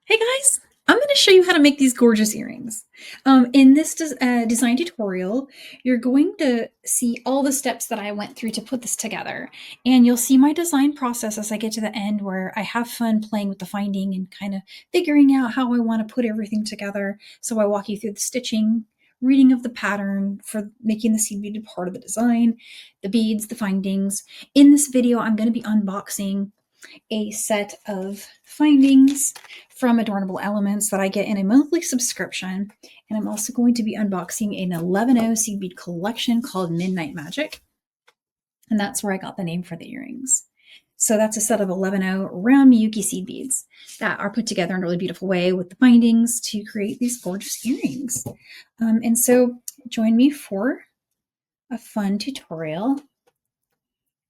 Hey guys, I'm going to show you how to make these gorgeous earrings. In this design tutorial, you're going to see all the steps that I went through to put this together. And you'll see my design process as I get to the end where I have fun playing with the finding and kind of figuring out how I want to put everything together. So I walk you through the stitching, reading of the pattern for making the seed beaded part of the design, the beads, the findings. In this video, I'm going to be unboxing a set of findings from Adornable Elements that I get in a monthly subscription. And I'm also going to be unboxing an 11 seed bead collection called Midnight Magic. And that's where I got the name for the earrings. So that's a set of 11 round Miyuki seed beads that are put together in a really beautiful way with the bindings to create these gorgeous earrings. And so join me for a fun tutorial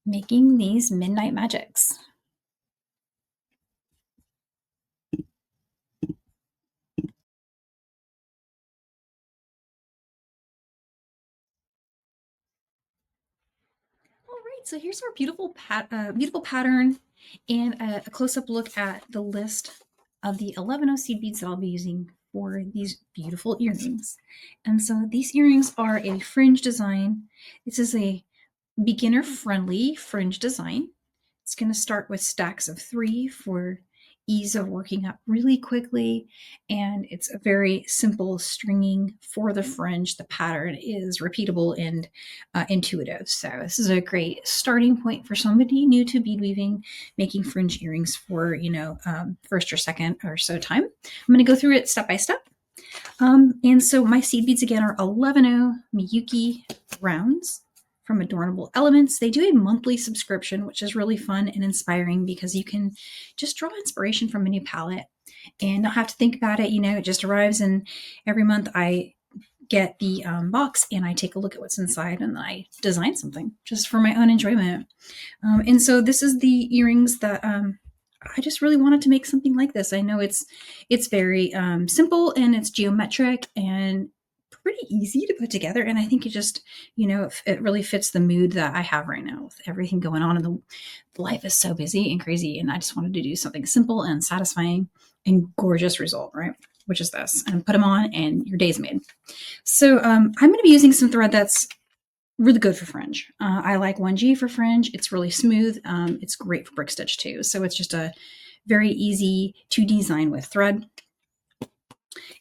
making these Midnight Magics. So here's our beautiful pattern and a close-up look at the list of the 11 seed beads that I'll be using for these beautiful earrings. And so these earrings are a fringe design. This is a beginner-friendly fringe design. It's going to start with stacks of 3 for ease of working up really quickly, and it's a very simple stringing for the fringe. The pattern is repeatable and intuitive, so this is a great starting point for somebody new to bead weaving, making fringe earrings for first or second or so time. I'm going to go through it step by step. And so my seed beads again are 11 Miyuki rounds from Adornable Elements. They do a monthly subscription, which is really fun and inspiring because you can just draw inspiration from a new palette and not have to think about it. It just arrives, and every month I get the box and I take a look at what's inside and I design something just for my own enjoyment. And so this is the earrings that I just really wanted to make something like this. I know it's very simple and it's geometric and pretty easy to put together, and I think it just it really fits the mood that I have right now with everything going on, and the life is so busy and crazy, and I just wanted to do something simple and satisfying and gorgeous result, right? Which is this, and put them on and your day's made. So I'm going to be using some thread that's really good for fringe. I like 1G for fringe. It's really smooth. It's great for brick stitch too, so it's just a very easy to design with thread.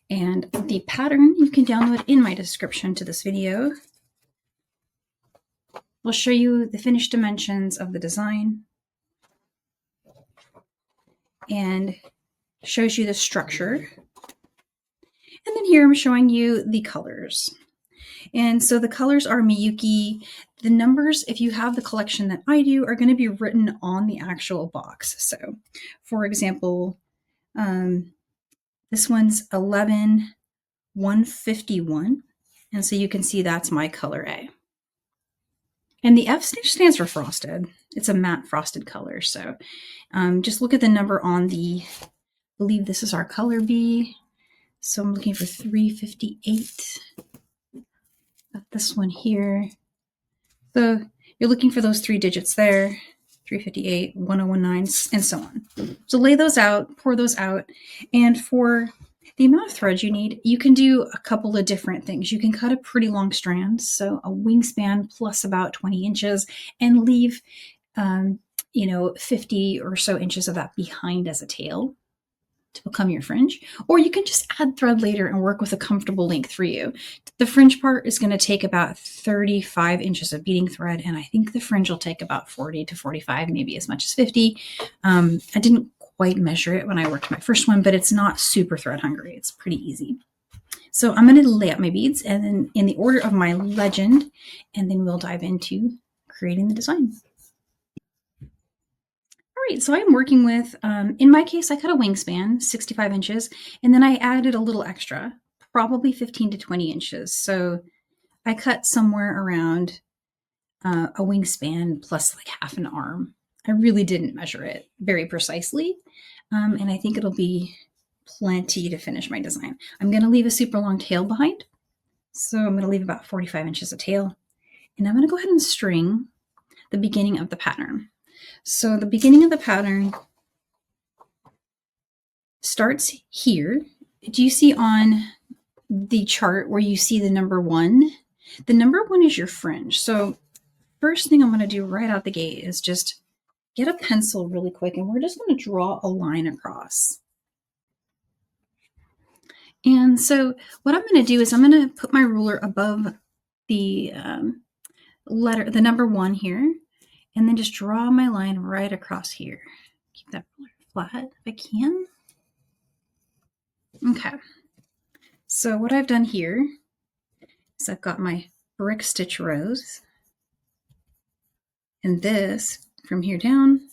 And the pattern you can download in my description to this video. We'll show you the finished dimensions of the design and shows you the structure. And then here I'm showing you the colors. And so the colors are Miyuki. The numbers, if you have the collection that I do, are going to be written on the actual box. So for example, this one's 11-151. And so you can see that's my color A. And the F stands for frosted. It's a matte frosted color. So just look at the number on I believe this is our color B. So I'm looking for 358. Got this one here. So you're looking for those 3 digits there, 358, 1019, and so on. So lay those out, pour those out, and for the amount of thread you need, you can do a couple of different things. You can cut a pretty long strand, so a wingspan plus about 20 inches, and leave 50 or so inches of that behind as a tail to become your fringe. Or you can just add thread later and work with a comfortable length for you. The fringe part is going to take about 35 inches of beading thread, and I think the fringe will take about 40 to 45, maybe as much as 50. I didn't quite measure it when I worked my first one, but it's not super thread hungry. It's pretty easy. So I'm going to lay out my beads and then in the order of my legend, and then we'll dive into creating the design. All right, so I'm working with, in my case, I cut a wingspan, 65 inches, and then I added a little extra, probably 15 to 20 inches. So I cut somewhere around a wingspan plus like half an arm. I really didn't measure it very precisely, and I think it'll be plenty to finish my design. I'm going to leave a super long tail behind, so I'm going to leave about 45 inches of tail, and I'm going to go ahead and string the beginning of the pattern. So the beginning of the pattern starts here. Do you see on the chart where you see the number 1? The number 1 is your fringe. So first thing I'm going to do right out the gate is just get a pencil really quick, and we're just going to draw a line across. And so what I'm going to do is I'm going to put my ruler above the the number 1 here, and then just draw my line right across here. Keep that ruler flat if I can. Okay. So what I've done here is I've got my brick stitch rows, and this from here down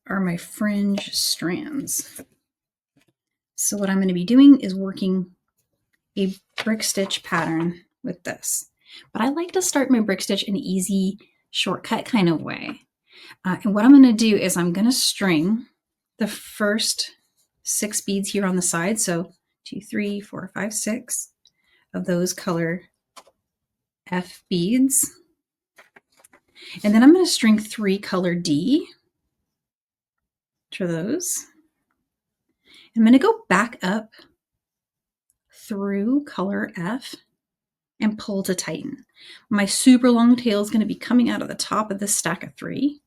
are my fringe strands. So what I'm going to be doing is working a brick stitch pattern with this. But I like to start my brick stitch in an easy shortcut kind of way. And what I'm going to do is I'm going to string the first 6 beads here on the side. So 2, 3, 4, 5, 6 of those color F beads. And then I'm going to string 3 color D for those. I'm going to go back up through color F and pull to tighten. My super long tail is going to be coming out of the top of this stack of 3.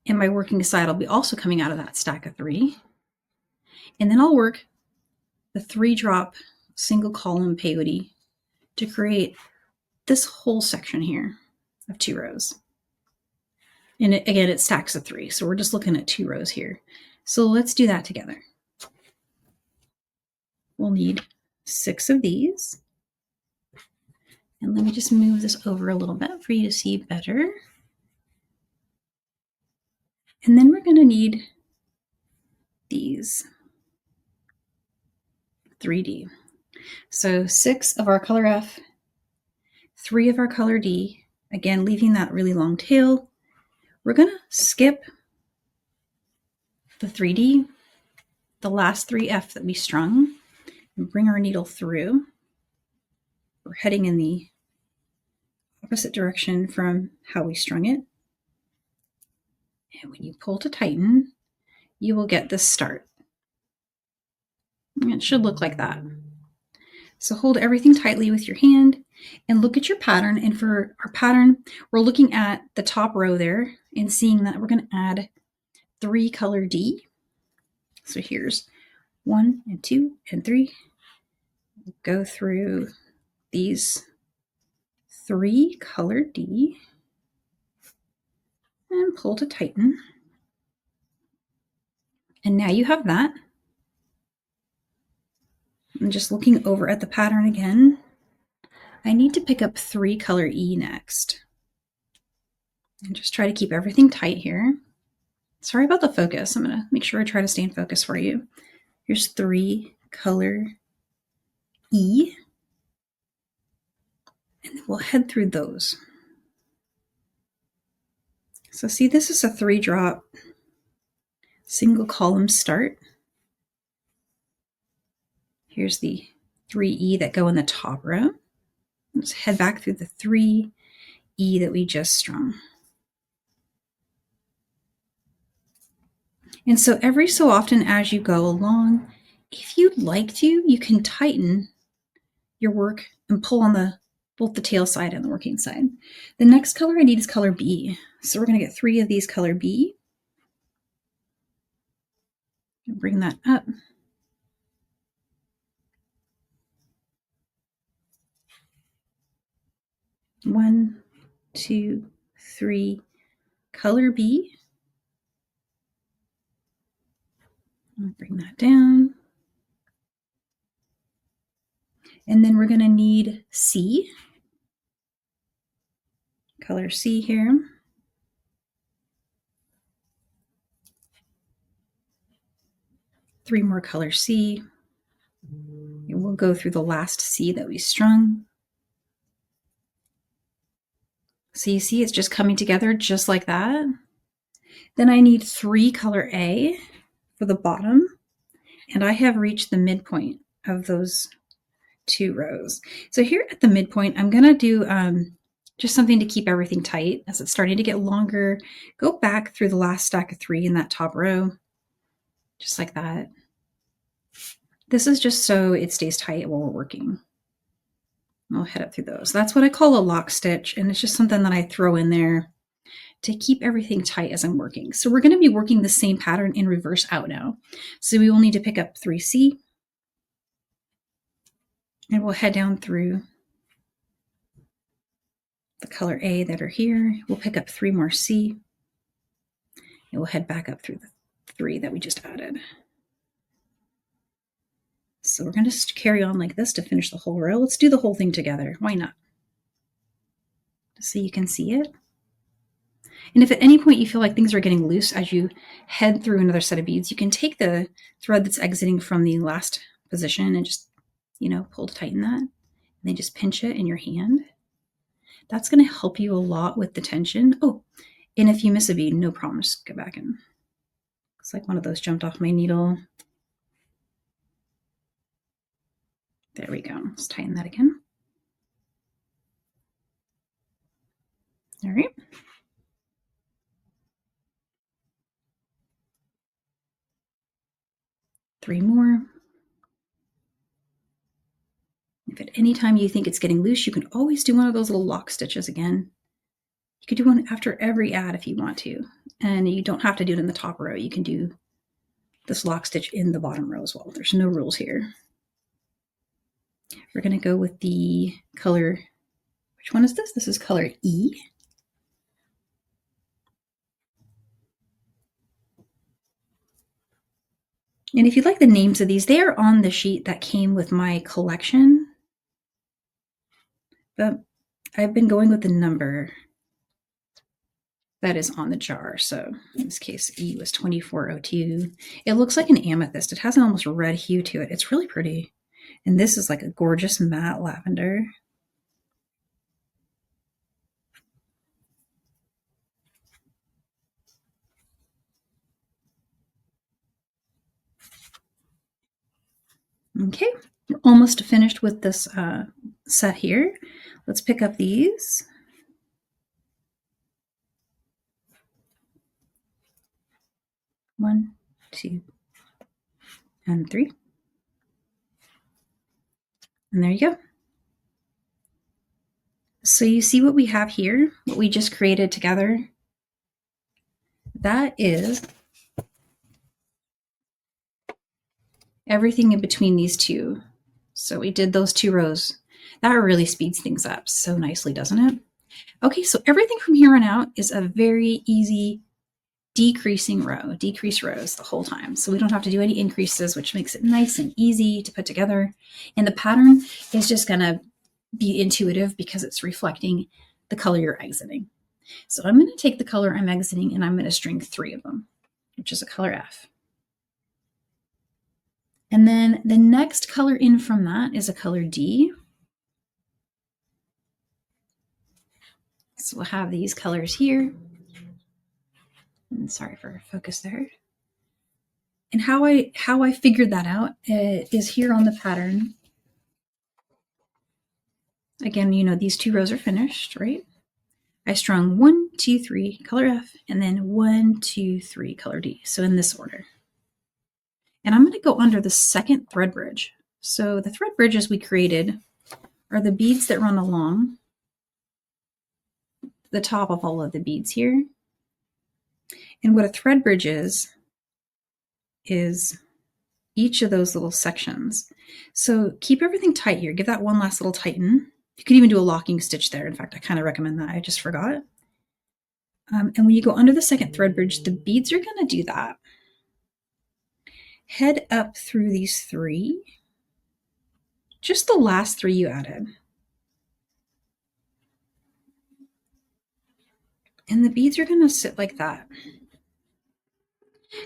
And my working side will be also coming out of that stack of 3. And then I'll work the 3-drop single column peyote to create this whole section here of 2 rows. And again, it stacks of 3. So we're just looking at 2 rows here. So let's do that together. We'll need 6 of these. And let me just move this over a little bit for you to see better. And then we're going to need these 3D. So 6 of our color F, 3 of our color D, again, leaving that really long tail. We're going to skip the 3D, the last 3 F that we strung, and bring our needle through. We're heading in the opposite direction from how we strung it. And when you pull to tighten, you will get this start. And it should look like that. So hold everything tightly with your hand and look at your pattern. And for our pattern, we're looking at the top row there and seeing that we're going to add 3 color D. So here's 1 and 2 and 3. Go through these 3 color D and pull to tighten. And now you have that. I'm just looking over at the pattern again. I need to pick up 3 color E next. And just try to keep everything tight here. Sorry about the focus. I'm going to make sure I try to stay in focus for you. Here's 3 color E. And then we'll head through those. So see, this is a 3-drop single column start. Here's the 3E that go in the top row. Let's head back through the 3E that we just strung. And so every so often as you go along, if you'd like to, you can tighten your work and pull on both the tail side and the working side. The next color I need is color B. So we're going to get 3 of these color B. And bring that up. One, 2, 3, color B. I'll bring that down. And then we're going to need C. Color C here. Three more color C. And we'll go through the last C that we strung. So you see it's just coming together just like that. Then I need 3 color A for the bottom. And I have reached the midpoint of those 2 rows. So here at the midpoint, I'm going to do just something to keep everything tight as it's starting to get longer. Go back through the last stack of 3 in that top row. just like that. This is just so it stays tight while we're working. I'll head up through those. That's what I call a lock stitch, and it's just something that I throw in there to keep everything tight as I'm working. So we're going to be working the same pattern in reverse out now. So we will need to pick up 3C, and we'll head down through the color A that are here. We'll pick up 3 more C, and we'll head back up through the 3 that we just added. So we're going to just carry on like this to finish the whole row. Let's do the whole thing together. Why not? Just so you can see it. And if at any point you feel like things are getting loose as you head through another set of beads, you can take the thread that's exiting from the last position and just, pull to tighten that. And then just pinch it in your hand. That's going to help you a lot with the tension. Oh, and if you miss a bead, no problem. Just go back and looks like one of those jumped off my needle. There we go. Let's tighten that again. All right. Three more. If at any time you think it's getting loose, you can always do one of those little lock stitches again. You could do one after every add if you want to. And you don't have to do it in the top row. You can do this lock stitch in the bottom row as well. There's no rules here. We're going to go with the color. Which one is this? This is color E. And if you like the names of these, they are on the sheet that came with my collection. But I've been going with the number that is on the jar. So in this case, E was 2402. It looks like an amethyst. It has an almost red hue to it. It's really pretty. And this is like a gorgeous matte lavender. Okay, we're almost finished with this set here. Let's pick up these. One, two, and 3. And there you go. So you see what we have here, what we just created together? That is everything in between these two. So we did those 2 rows. That really speeds things up so nicely, doesn't it? Okay, so everything from here on out is a very easy decreasing row, decrease rows the whole time. So we don't have to do any increases, which makes it nice and easy to put together. And the pattern is just going to be intuitive because it's reflecting the color you're exiting. So I'm going to take the color I'm exiting and I'm going to string 3 of them, which is a color F. And then the next color in from that is a color D. So we'll have these colors here. And sorry for focus there. And how I figured that out is here on the pattern. Again, these 2 rows are finished, right? I strung 1, 2, 3, color F, and then 1, 2, 3, color D. So in this order. And I'm going to go under the second thread bridge. So the thread bridges we created are the beads that run along the top of all of the beads here. And what a thread bridge is each of those little sections. So keep everything tight here. Give that one last little tighten. You could even do a locking stitch there. In fact, I kind of recommend that. I just forgot. And when you go under the second thread bridge, the beads are going to do that. Head up through these 3. Just the last 3 you added. And the beads are going to sit like that.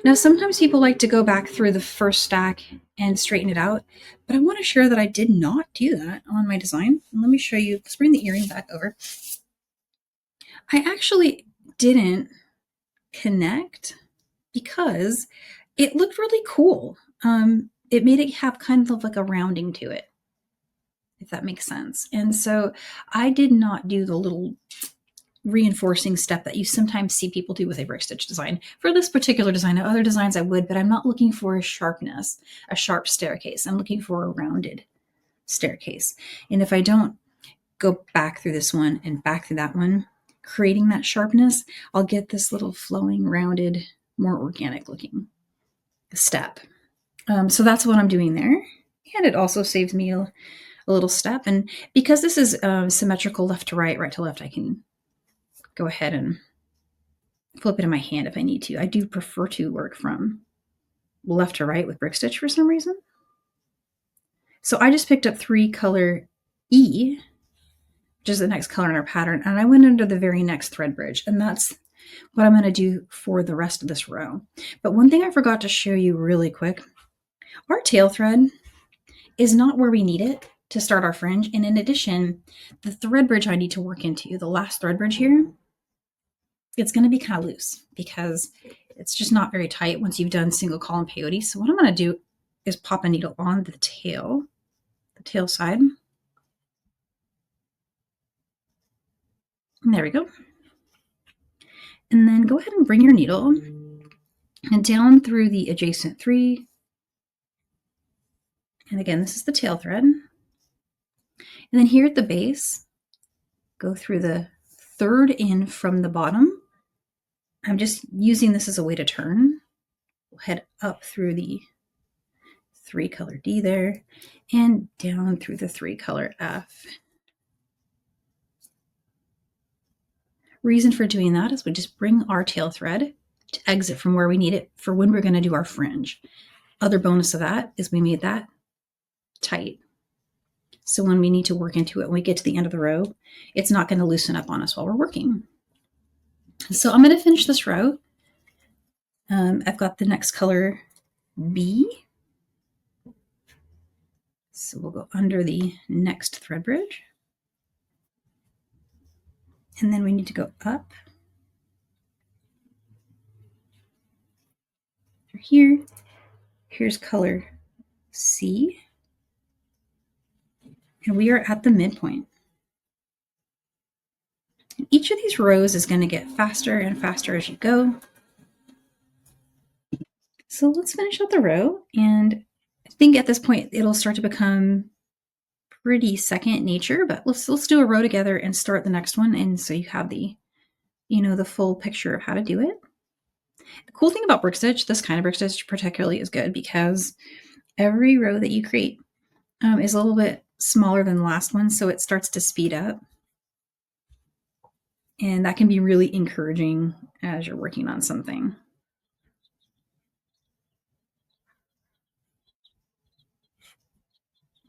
Now, sometimes people like to go back through the first stack and straighten it out, but I want to share that I did not do that on my design. And let me show you. Let's bring the earring back over. I actually didn't connect because it looked really cool. It made it have kind of like a rounding to it, if that makes sense. And so I did not do the little reinforcing step that you sometimes see people do with a brick stitch design. For this particular design, other designs I would, but I'm not looking for a sharpness, a sharp staircase. I'm looking for a rounded staircase. And if I don't go back through this one and back through that one, creating that sharpness, I'll get this little flowing, rounded, more organic looking step. So that's what I'm doing there. And it also saves me a little step. And because this is symmetrical left to right, right to left, I can go ahead and flip it in my hand if I need to. I do prefer to work from left to right with brick stitch for some reason. So I just picked up 3 color E, which is the next color in our pattern, and I went under the very next thread bridge, and that's what I'm going to do for the rest of this row. But one thing I forgot to show you really quick, our tail thread is not where we need it to start our fringe, and in addition, the thread bridge I need to work into, the last thread bridge here, it's going to be kind of loose because it's just not very tight once you've done single column peyote. So what I'm going to do is pop a needle on the tail side. And there we go. And then go ahead and bring your needle and down through the adjacent 3. And again, this is the tail thread. And then here at the base, go through the 3rd in from the bottom. I'm just using this as a way to turn. We'll head up through the 3 color D there and down through the 3 color F. Reason for doing that is we just bring our tail thread to exit from where we need it for when we're going to do our fringe. Other bonus of that is we made that tight. So when we need to work into it, when we get to the end of the row, it's not going to loosen up on us while we're working. So I'm going to finish this row. I've got the next color B. So we'll go under the next thread bridge. And then we need to go up through here. Here's color C. And we are at the midpoint. And each of these rows is going to get faster and faster as you go. So let's finish out the row. And I think at this point, it'll start to become pretty second nature, but let's do a row together and start the next one. And so you have the, the full picture of how to do it. The cool thing about brick stitch, this kind of brick stitch particularly, is good because every row that you create is a little bit smaller than the last one, so it starts to speed up. And that can be really encouraging as you're working on something.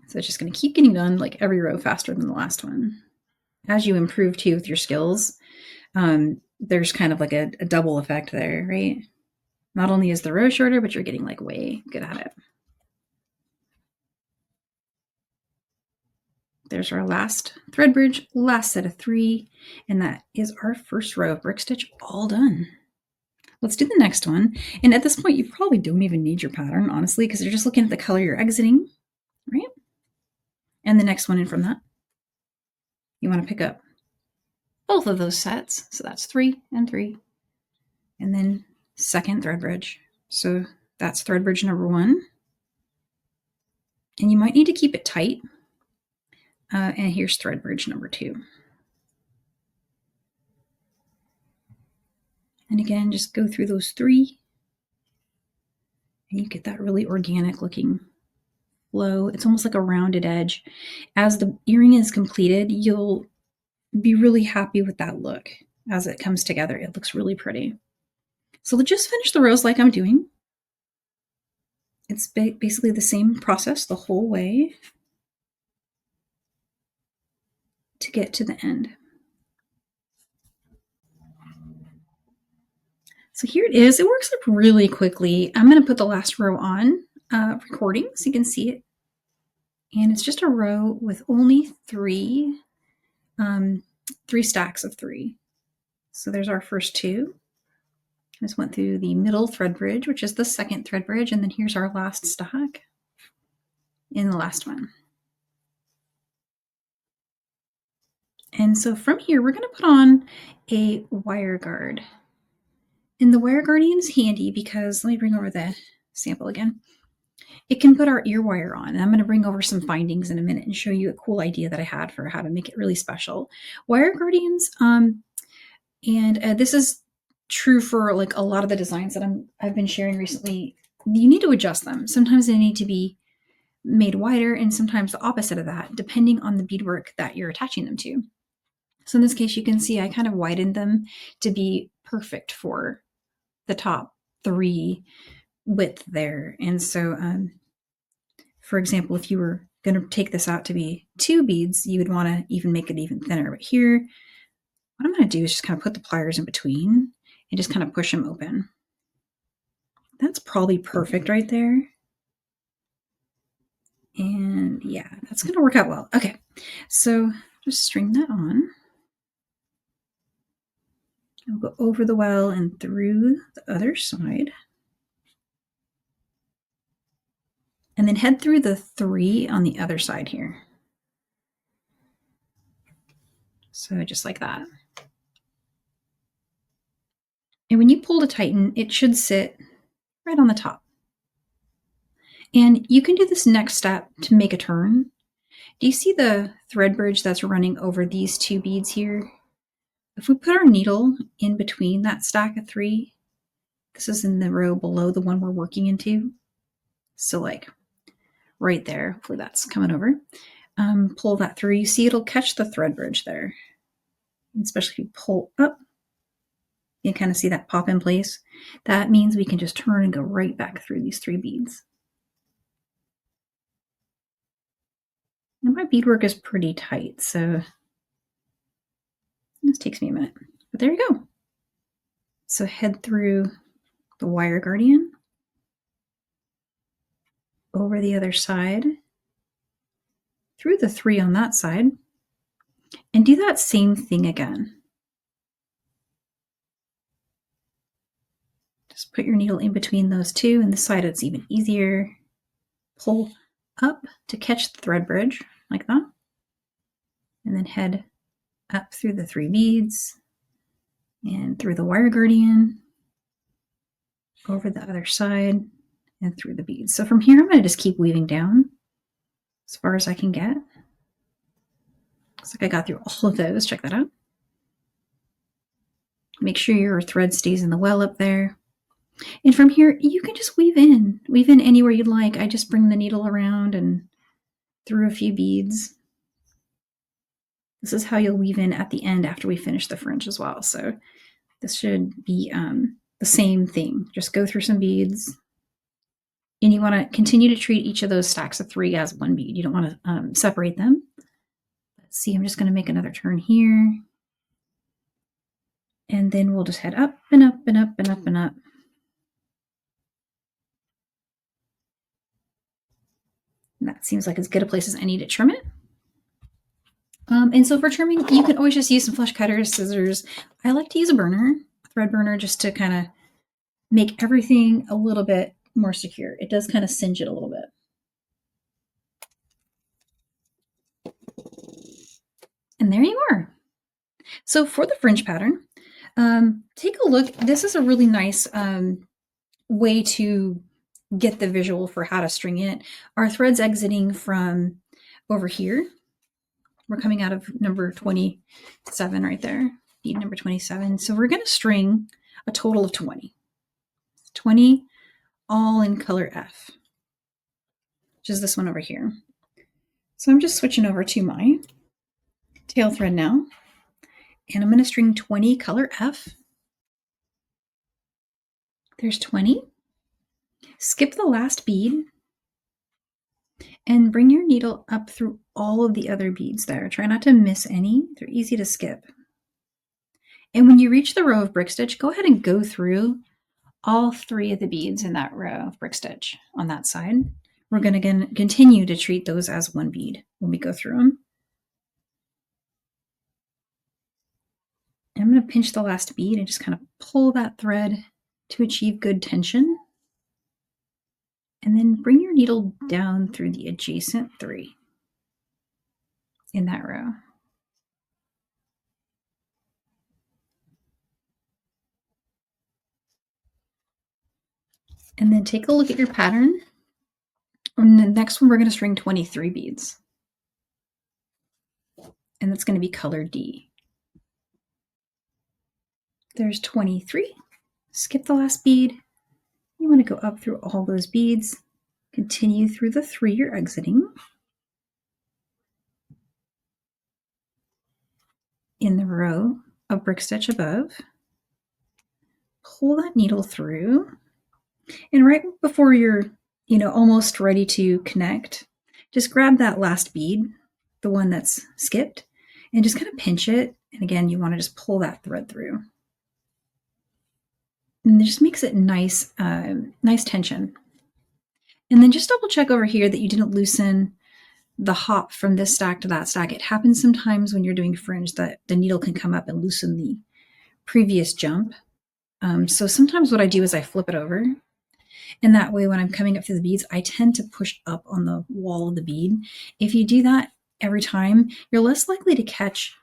So it's just going to keep getting done like every row faster than the last one. As you improve too with your skills, there's kind of like a double effect there, right? Not only is the row shorter, but you're getting like way good at it. There's our last thread bridge, last set of 3, and that is our first row of brick stitch all done. Let's do the next one. And at this point, you probably don't even need your pattern, honestly, because you're just looking at the color you're exiting, right? And the next one in from that. You want to pick up both of those sets. So that's 3 and 3. And then second thread bridge. So that's thread bridge number 1. And you might need to keep it tight. And here's thread bridge number 2. And again, just go through those 3. And you get that really organic looking flow. It's almost like a rounded edge. As the earring is completed, you'll be really happy with that look. As it comes together, it looks really pretty. So let's just finish the rows like I'm doing. It's basically the same process the whole way to get to the end. So here it is. It works up really quickly. I'm going to put the last row on recording so you can see it. And it's just a row with only 3 stacks of 3. So there's our first 2. Just went through the middle thread bridge, which is the second thread bridge, and then here's our last stack in the last one. And so from here, we're going to put on a wire guard. And the wire guardian is handy because, let me bring over the sample again. It can put our ear wire on. And I'm going to bring over some findings in a minute and show you a cool idea that I had for how to make it really special. Wire guardians, this is true for like a lot of the designs that I've been sharing recently. You need to adjust them. Sometimes they need to be made wider and sometimes the opposite of that, depending on the beadwork that you're attaching them to. So in this case, you can see I kind of widened them to be perfect for the top 3 width there. And so, for example, if you were going to take this out to be 2 beads, you would want to even make it even thinner. But here, what I'm going to do is just kind of put the pliers in between and just kind of push them open. That's probably perfect right there. And yeah, that's going to work out well. Okay, so just string that on. I'll go over the well and through the other side. And then head through the 3 on the other side here. So just like that. And when you pull to tighten, it should sit right on the top. And you can do this next step to make a turn. Do you see the thread bridge that's running over these 2 beads here? If we put our needle in between that stack of 3, this is in the row below the one we're working into. So like right there, hopefully that's coming over. Pull that through. You see it'll catch the thread bridge there. Especially if you pull up, you kind of see that pop in place. That means we can just turn and go right back through these 3 beads. And my beadwork is pretty tight, so this takes me a minute. But there you go. So head through the wire guardian, over the other side, through the 3 on that side, and do that same thing again. Just put your needle in between those 2, and this side it's even easier. Pull up to catch the thread bridge, like that. And then head up through the 3 beads, and through the wire guardian, over the other side, and through the beads. So from here, I'm going to just keep weaving down as far as I can get. Looks like I got through all of those. Check that out. Make sure your thread stays in the well up there. And from here, you can just weave in anywhere you'd like. I just bring the needle around and through a few beads. This is how you'll weave in at the end after we finish the fringe as well. So this should be the same thing. Just go through some beads. And you want to continue to treat each of those stacks of 3 as 1 bead. You don't want to separate them. Let's see, I'm just going to make another turn here. And then we'll just head up and up and up and up and up. And that seems like as good a place as any to trim it. And so for trimming, you can always just use some flush cutters, scissors. I like to use a burner, thread burner, just to kind of make everything a little bit more secure. It does kind of singe it a little bit. And there you are. So for the fringe pattern, take a look. This is a really nice way to get the visual for how to string it. Our thread's exiting from over here. We're coming out of number 27 right there, bead number 27. So we're going to string a total of 20. 20 all in color F, which is this one over here. So I'm just switching over to my tail thread now, and I'm going to string 20 color F. There's 20. Skip the last bead and bring your needle up through all of the other beads there. Try not to miss any. They're easy to skip. And when you reach the row of brick stitch, go ahead and go through all 3 of the beads in that row of brick stitch on that side. We're going to continue to treat those as 1 bead when we go through them. I'm going to pinch the last bead and just kind of pull that thread to achieve good tension. And then bring your needle down through the adjacent 3 in that row. And then take a look at your pattern. And the next one, we're going to string 23 beads. And that's going to be color D. There's 23. Skip the last bead. You want to go up through all those beads. Continue through the 3 you're exiting. In the row of brick stitch above, pull that needle through, and right before you're almost ready to connect, just grab that last bead, the one that's skipped, and just kind of pinch it. And again, you want to just pull that thread through, and it just makes it nice tension. And then just double check over here that you didn't loosen the hop from this stack to that stack. It happens sometimes when you're doing fringe that the needle can come up and loosen the previous jump. So sometimes what I do is I flip it over, and that way when I'm coming up through the beads, I tend to push up on the wall of the bead. If you do that every time, you're less likely to catch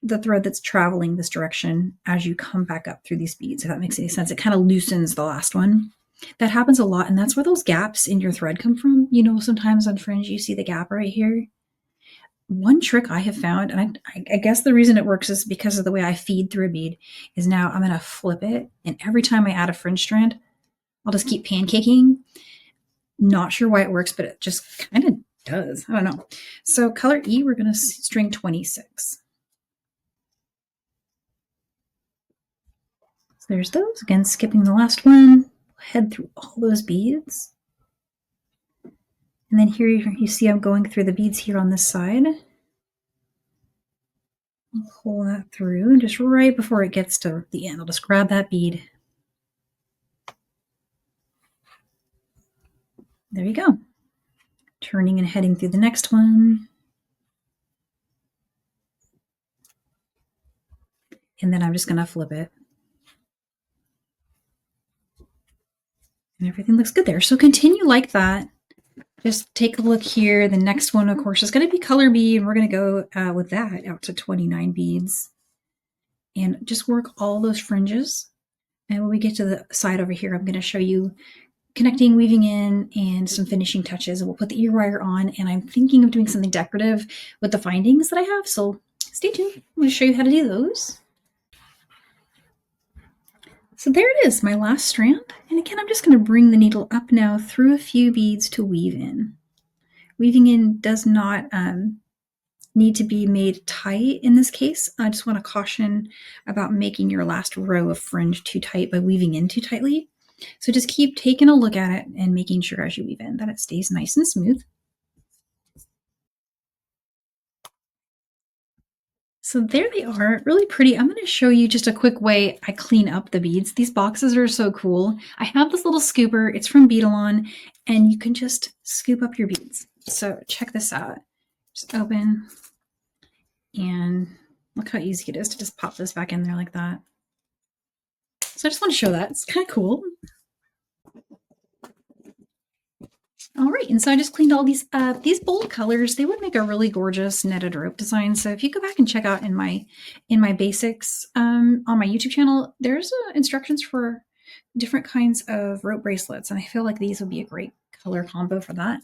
the thread that's traveling this direction as you come back up through these beads, if that makes any sense. It kind of loosens the last one. That happens a lot, and that's where those gaps in your thread come from. Sometimes on fringe, you see the gap right here. One trick I have found, and I guess the reason it works is because of the way I feed through a bead, is now I'm going to flip it, and every time I add a fringe strand, I'll just keep pancaking. Not sure why it works, but it just kind of does. I don't know. So color E, we're going to string 26. So there's those. Again, skipping the last one. Head through all those beads. And then here you see I'm going through the beads here on this side. Pull that through, and just right before it gets to the end, I'll just grab that bead. There you go. Turning and heading through the next one. And then I'm just going to flip it. And everything looks good there. So continue like that. Just take a look here. The next one, of course, is going to be color B, and we're going to go with that out to 29 beads. And just work all those fringes. And when we get to the side over here, I'm going to show you connecting, weaving in, and some finishing touches. And we'll put the ear wire on, and I'm thinking of doing something decorative with the findings that I have. So stay tuned. I'm going to show you how to do those. So there it is, my last strand. And again, I'm just going to bring the needle up now through a few beads to weave in. Weaving in does not need to be made tight in this case. I just want to caution about making your last row of fringe too tight by weaving in too tightly. So just keep taking a look at it and making sure as you weave in that it stays nice and smooth. So there they are, really pretty. I'm going to show you just a quick way I clean up the beads. These boxes are so cool. I have this little scooper. It's from Beadalon, and you can just scoop up your beads. So check this out. Just open, and look how easy it is to just pop this back in there like that. So I just want to show that. It's kind of cool. All right, and so I just cleaned all these up. These bold colors, they would make a really gorgeous netted rope design. So if you go back and check out in my basics on my YouTube channel, there's instructions for different kinds of rope bracelets, and I feel like these would be a great color combo for that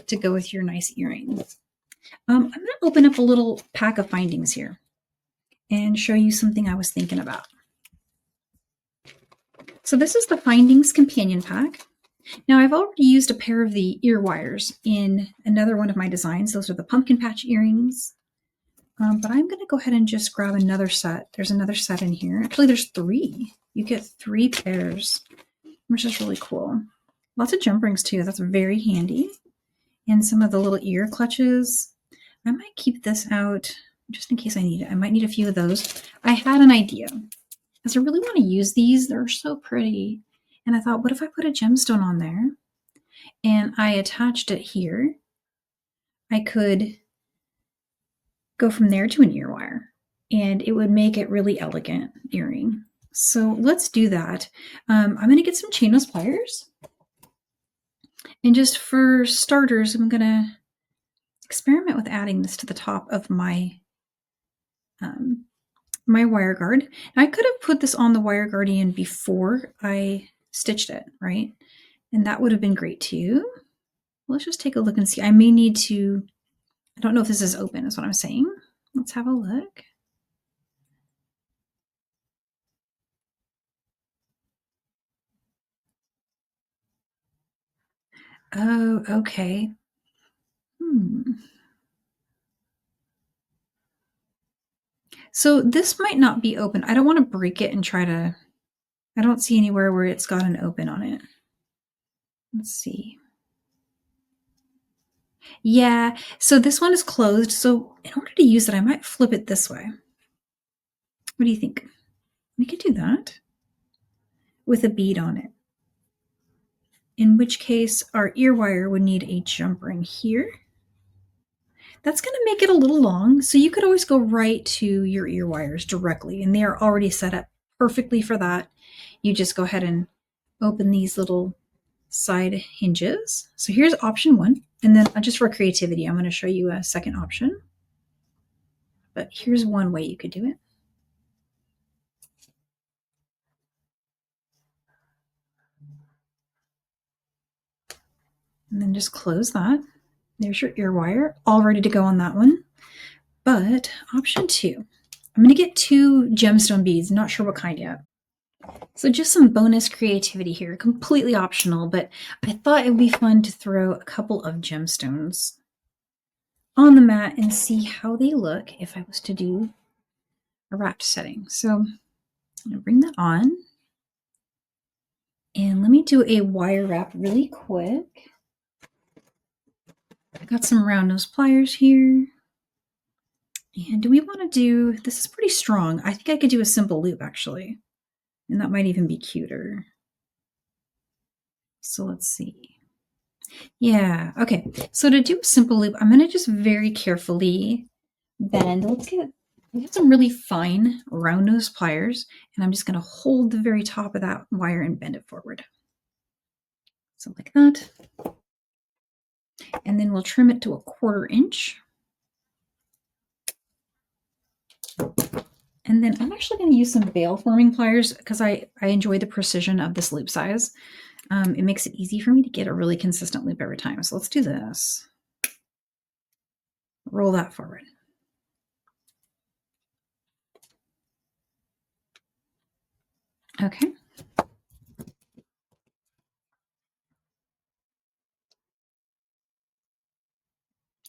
to go with your nice earrings. I'm going to open up a little pack of findings here and show you something I was thinking about. So this is the Findings Companion Pack. Now I've already used a pair of the ear wires in another one of my designs. Those are the pumpkin patch earrings. But I'm going to go ahead and just grab another set. There's another set in here. Actually, there's 3. You get 3 pairs, which is really cool. Lots of jump rings too. That's very handy. And some of the little ear clutches. I might keep this out just in case I need it. I might need a few of those. I had an idea, because I really want to use these. They're so pretty. And I thought, what if I put a gemstone on there and I attached it here? I could go from there to an ear wire, and it would make it really elegant earring. So let's do that. I'm going to get some chain nose pliers. And just for starters, I'm going to experiment with adding this to the top of my my wire guard. Now, I could have put this on the wire guardian before I stitched it, right? And that would have been great too. Let's just take a look and see. I may need to, I don't know if this is open, is what I'm saying. Let's have a look. Oh, okay. So this might not be open. I don't want to break it and try to, I don't see anywhere where it's got an open on it. Let's see. Yeah, so this one is closed. So in order to use it, I might flip it this way. What do you think? We could do that with a bead on it. In which case our ear wire would need a jump ring here. That's going to make it a little long, so you could always go right to your ear wires directly, and they are already set up perfectly for that. You just go ahead and open these little side hinges. So here's option one, and then just for creativity, I'm going to show you a second option. But here's one way you could do it. And then just close that. There's your ear wire, all ready to go on that one. But option two, I'm going to get 2 gemstone beads, not sure what kind yet. So just some bonus creativity here, completely optional, but I thought it would be fun to throw a couple of gemstones on the mat and see how they look if I was to do a wrapped setting. So I'm going to bring that on. And let me do a wire wrap really quick. I got some round nose pliers here. And do we want to do, this is pretty strong. I think I could do a simple loop actually. And that might even be cuter. So let's see. Yeah, okay. So to do a simple loop, I'm going to just very carefully bend. We have some really fine round nose pliers, and I'm just going to hold the very top of that wire and bend it forward. So like that. And then we'll trim it to 1/4 inch. And then I'm actually going to use some veil forming pliers because I enjoy the precision of this loop size. It makes it easy for me to get a really consistent loop every time. So let's do this. Roll that forward. Okay.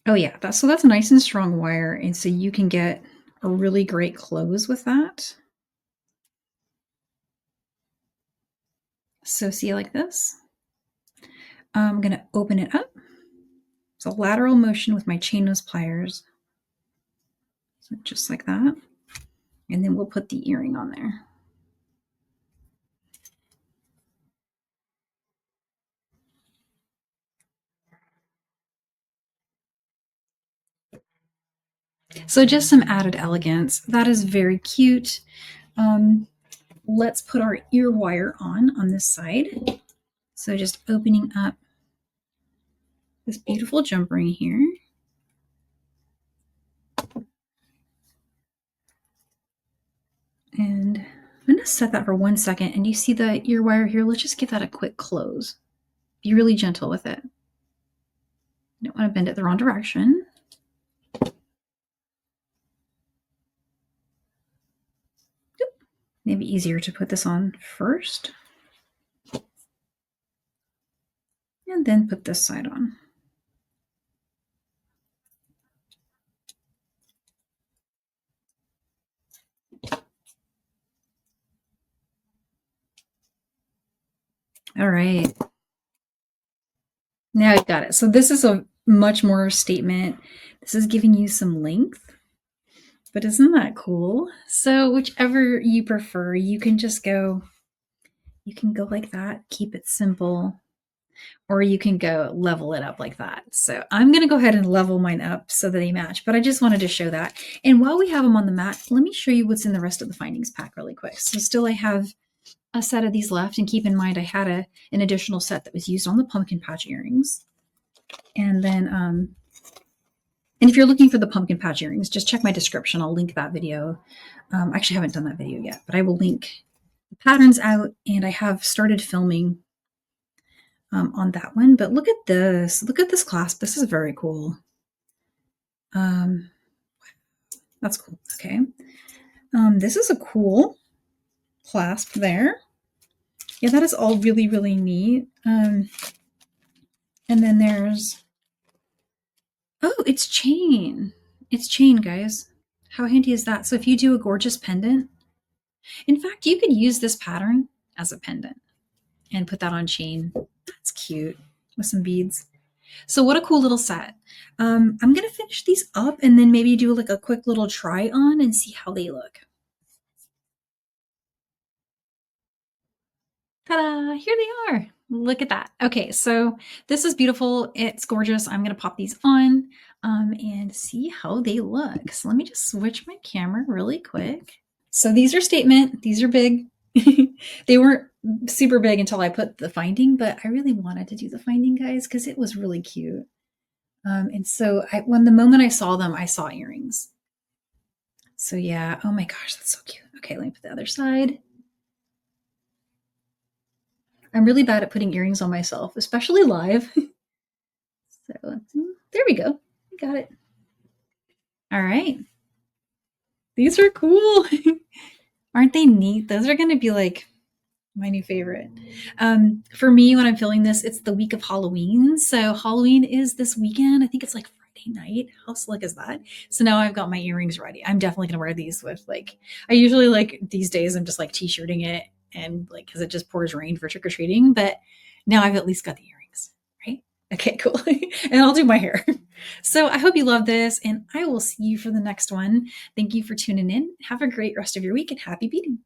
Oh yeah, so that's nice and strong wire, and so you can get a really great close with that. So see, like this. I'm going to open it up. It's a lateral motion with my chain nose pliers. So just like that. And then we'll put the earring on there. So just some added elegance. That is very cute. Let's put our ear wire on this side. So just opening up this beautiful jump ring here. And I'm going to set that for 1 second. And you see the ear wire here? Let's just give that a quick close. Be really gentle with it. You don't want to bend it the wrong direction. Maybe easier to put this on first. And then put this side on. All right. Now you got it. So this is a much more statement. This is giving you some length. But isn't that cool? So whichever you prefer, you can go like that, keep it simple, or you can go level it up like that. So I'm going to go ahead and level mine up so that they match, but I just wanted to show that. And while we have them on the mat, let me show you what's in the rest of the findings pack really quick. So still I have a set of these left, and keep in mind I had an additional set that was used on the pumpkin patch earrings. And then and if you're looking for the pumpkin patch earrings, just check my description. I'll link that video. I actually haven't done that video yet, but I will link the patterns out, and I have started filming on that one. But look at this. Look at this clasp. This is very cool. That's cool. Okay. This is a cool clasp there. Yeah, that is all really, really neat. And then there's, oh, it's chain. It's chain, guys. How handy is that? So if you do a gorgeous pendant, in fact, you could use this pattern as a pendant and put that on chain. That's cute with some beads. So what a cool little set. I'm going to finish these up and then maybe do like a quick little try on and see how they look. Ta-da! Here they are. Look at that. Okay, so this is beautiful. It's gorgeous. I'm going to pop these on and see how they look. So let me just switch my camera really quick. So these are statement. These are big. They weren't super big until I put the finding, but I really wanted to do the finding, guys, because it was really cute. And so when the moment I saw them, I saw earrings. So yeah, oh my gosh, that's so cute. Okay, let me put the other side. I'm really bad at putting earrings on myself, especially live. So there we go. I got it. All right. These are cool. Aren't they neat? Those are going to be like my new favorite. For me, when I'm filming this, it's the week of Halloween. So Halloween is this weekend. I think it's like Friday night. How slick is that? So now I've got my earrings ready. I'm definitely going to wear these with like, I usually like these days, I'm just like t-shirting it and like, cause it just pours rain for trick-or-treating. But now I've at least got the earrings, right? Okay, cool. And I'll do my hair. So I hope you love this and I will see you for the next one. Thank you for tuning in. Have a great rest of your week and happy beading.